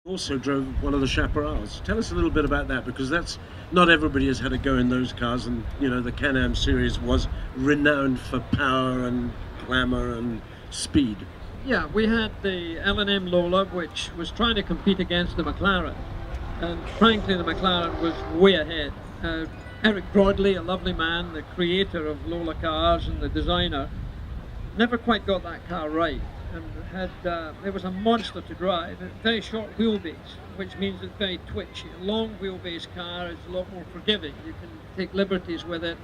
Also drove one of the Chaparrals. Tell us a little bit about that, because that's not everybody has had a go in those cars, and you know the Can-Am series was renowned for power and glamour and speed. Yeah, we had the L&M Lola, which was trying to compete against the McLaren, and frankly the McLaren was way ahead. Eric Broadley, a lovely man, the creator of Lola cars and the designer, never quite got that car right, and it was a monster to drive. A very short wheelbase, which means it's very twitchy. A long wheelbase car is a lot more forgiving. You can take liberties with it.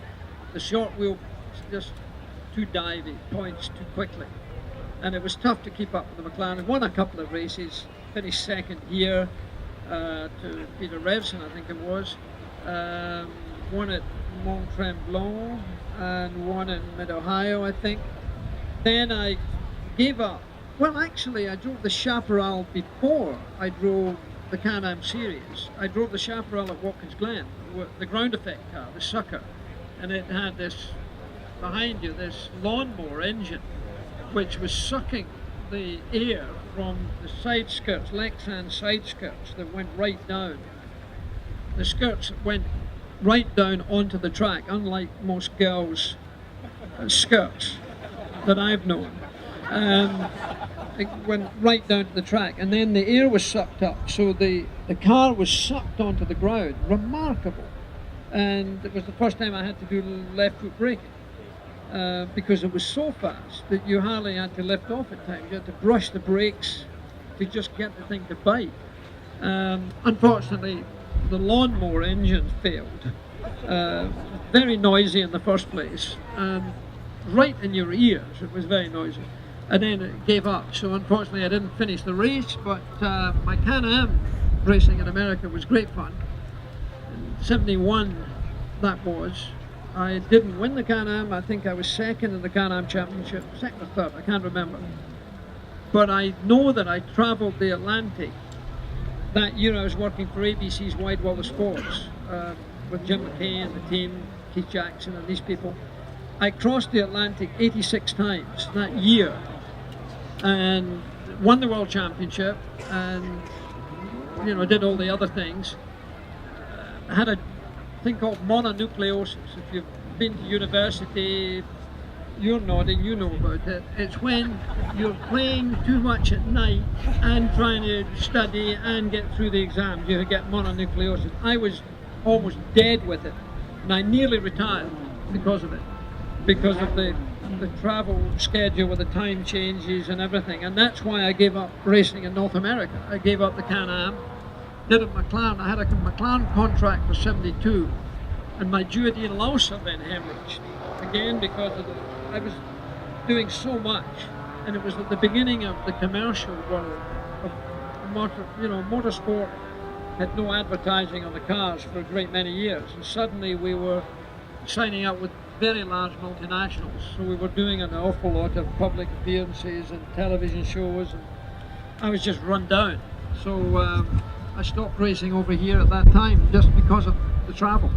The short wheel is just too divey, points too quickly, and it was tough to keep up with the McLaren. Won a couple of races, finished second here to Peter Revson, I think it was. Won at Monterey and won in Mid-Ohio, I think. Then I gave up. Well, actually, I drove the Chaparral before I drove the Can-Am series. I drove the Chaparral at Watkins Glen, the ground effect car, the sucker, and it had this, behind you, this lawnmower engine, which was sucking the air from the side skirts, Lexan side skirts that went right down. The skirts went right down onto the track, unlike most girls' skirts that I've known. It went right down to the track, and then the air was sucked up, so the car was sucked onto the ground. Remarkable. And it was the first time I had to do left foot braking, because it was so fast that you hardly had to lift off at times. You had to brush the brakes to just get the thing to bite. Unfortunately, the lawnmower engine failed. Very noisy in the first place, right in your ears. It was very noisy, and then it gave up. So unfortunately I didn't finish the race, but my Can-Am racing in America was great fun. In '71 that was. I didn't win the Can-Am. I think I was second in the Can-Am championship, second or third, I can't remember. But I know that I travelled the Atlantic. That year I was working for ABC's Wide World of Sports with Jim McKay and the team, Keith Jackson and these people. I crossed the Atlantic 86 times that year and won the World Championship, and you know, did all the other things. I had a thing called mononucleosis. If you've been to university, you're nodding, you know about it. It's when you're playing too much at night and trying to study and get through the exams. You get mononucleosis. I was almost dead with it, and I nearly retired because of it, because of the travel schedule with the time changes and everything. And that's why I gave up racing in North America. I gave up the Can-Am, did a McLaren. I had a McLaren contract for '72, and my duodenal ulcer then hemorrhaged again because of I was doing so much, and it was at the beginning of the commercial world of motorsport. Had no advertising on the cars for a great many years, and suddenly we were signing up with very large multinationals, so we were doing an awful lot of public appearances and television shows, and I was just run down. So I stopped racing over here at that time just because of the travel.